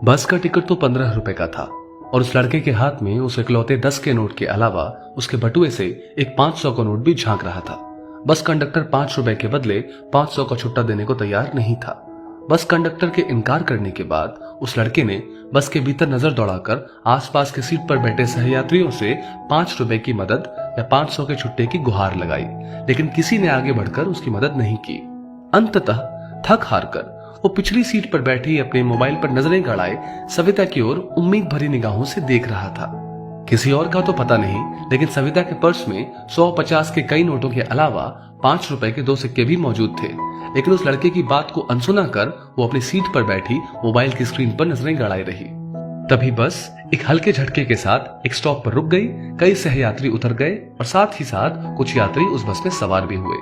बस का टिकट तो 15 रुपए का था और उस लड़के के हाथ में उस इकलौते 10 के नोट के अलावा उसके बटुए से एक 500 का नोट भी झांक रहा था। बस कंडक्टर 5 रुपए के बदले 500 का छुट्टा देने को तैयार नहीं था। बस कंडक्टर के इनकार करने के बाद उस लड़के ने बस के भीतर नजर दौड़ाकर आसपास की सीट पर बैठे सहयात्रियों से 5 रुपए की मदद या 500 के छुट्टे की गुहार लगाई, लेकिन किसी ने आगे बढ़कर उसकी मदद नहीं की। अंततः थक हार कर वो पिछली सीट पर बैठी अपने मोबाइल पर नजरें गड़ाए सविता की ओर उम्मीद भरी निगाहों से देख रहा था। किसी और का तो पता नहीं, लेकिन सविता के पर्स में 150 के कई नोटों के अलावा 5 रुपए के 2 सिक्के भी मौजूद थे। लेकिन उस लड़के की बात को अनसुना कर वो अपनी सीट पर बैठी मोबाइल की स्क्रीन पर नजरें गड़ाए रही। तभी बस एक हल्के झटके के साथ एक स्टॉप पर रुक गई। कई सहयात्री उतर गए और साथ ही साथ कुछ यात्री उस बस में सवार भी हुए।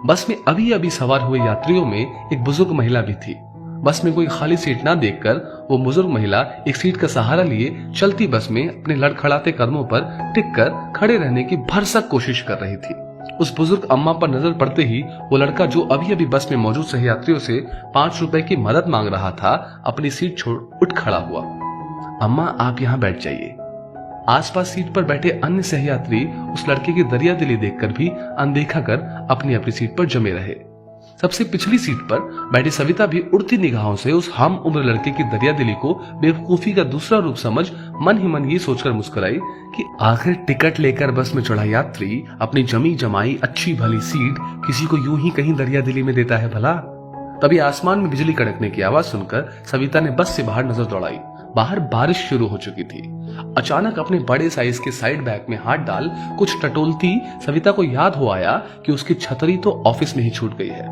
बस में अभी अभी सवार हुए यात्रियों में एक बुजुर्ग महिला भी थी। बस में कोई खाली सीट ना देखकर वो बुजुर्ग महिला एक सीट का सहारा लिए चलती बस में अपने लड़खड़ाते कदमों पर टिककर खड़े रहने की भरसक कोशिश कर रही थी। उस बुजुर्ग अम्मा पर नजर पड़ते ही वो लड़का जो अभी अभी बस में मौजूद सहयात्रियों से 5 रुपए की मदद मांग रहा था, अपनी सीट छोड़ उठ खड़ा हुआ। अम्मा, आप यहाँ बैठ जाइए। आसपास सीट पर बैठे अन्य सहयात्री उस लड़के की दरियादिली देखकर भी अनदेखा कर अपनी अपनी सीट पर जमे रहे। सबसे पिछली सीट पर बैठी सविता भी उड़ती निगाहों से उस हम उम्र लड़के की दरियादिली को बेवकूफी का दूसरा रूप समझ मन ही मन ये सोचकर मुस्कुराई कि आखिर टिकट लेकर बस में चढ़ा यात्री अपनी जमी जमाई अच्छी भली सीट किसी को यूं ही कहीं दरियादिली में देता है भला। तभी आसमान में बिजली कड़कने की आवाज सुनकर सविता ने बस से बाहर नजर दौड़ाई। बाहर बारिश शुरू हो चुकी थी। अचानक अपने बड़े साइज के साइड बैग में हाथ डाल कुछ टटोलती सविता को याद हो आया कि उसकी छतरी तो ऑफिस में ही छूट गई है।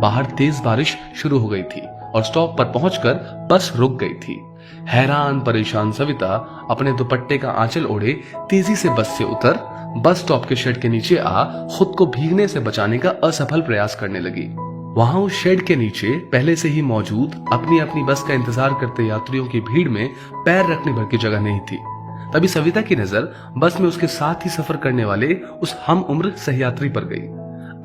बाहर तेज बारिश शुरू हो गई थी और स्टॉप पर पहुंचकर बस रुक गई थी। हैरान परेशान सविता अपने दुपट्टे का आंचल ओढ़े तेजी से बस से उतर बस स्टॉप के शेड के नीचे आ खुद को भीगने से बचाने का असफल प्रयास करने लगी। वहां उस शेड के नीचे पहले से ही मौजूद अपनी अपनी बस का इंतजार करते यात्रियों की भीड़ में पैर रखने भर की जगह नहीं थी। तभी सविता की नजर बस में उसके साथ ही सफर करने वाले उस हम उम्र सहयात्री पर गई।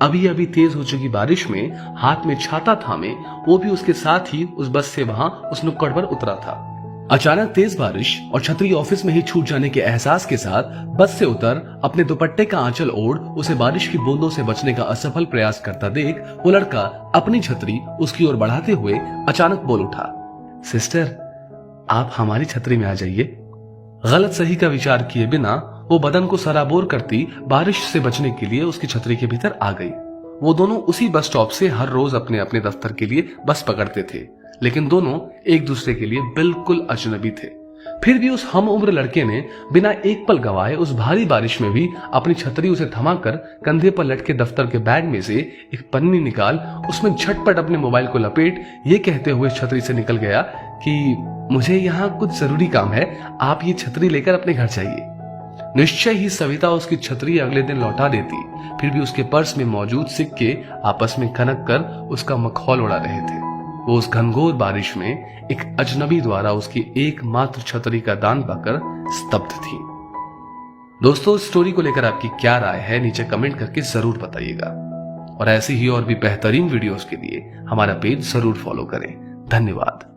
अभी अभी तेज हो चुकी बारिश में हाथ में छाता थामे वो भी उसके साथ ही उस बस से वहां उस नुक्कड़ पर उतरा था। अचानक तेज बारिश और छतरी ऑफिस में ही छूट जाने के एहसास के साथ बस से उतर अपने दुपट्टे का आंचल ओढ़ उसे बारिश की बूंदों से बचने का असफल प्रयास करता देख वो लड़का अपनी छतरी उसकी ओर बढ़ाते हुए अचानक बोल उठा, सिस्टर, आप हमारी छतरी में आ जाइए। गलत सही का विचार किए बिना वो बदन को सराबोर करती बारिश से बचने के लिए उसकी छतरी के भीतर आ गई। वो दोनों उसी बस स्टॉप से हर रोज अपने अपने दफ्तर के लिए बस पकड़ते थे, लेकिन दोनों एक दूसरे के लिए बिल्कुल अजनबी थे। फिर भी उस हम उम्र लड़के ने बिना एक पल गवाए उस भारी बारिश में भी अपनी छतरी उसे थमाकर कंधे पर लटके दफ्तर के बैग में से एक पन्नी निकाल उसमें झटपट अपने मोबाइल को लपेट ये कहते हुए छतरी से निकल गया कि मुझे यहाँ कुछ जरूरी काम है, आप ये छतरी लेकर अपने घर जाइए। निश्चय ही सविता उसकी छतरी अगले दिन लौटा देती, फिर भी उसके पर्स में मौजूद सिक्के आपस में खनक कर उसका मखौल उड़ा रहे थे। वो उस घनघोर बारिश में एक अजनबी द्वारा उसकी एकमात्र छतरी का दान पाकर स्तब्ध थी। दोस्तों, इस स्टोरी को लेकर आपकी क्या राय है नीचे कमेंट करके जरूर बताइएगा और ऐसी ही और भी बेहतरीन वीडियोस के लिए हमारा पेज जरूर फॉलो करें। धन्यवाद।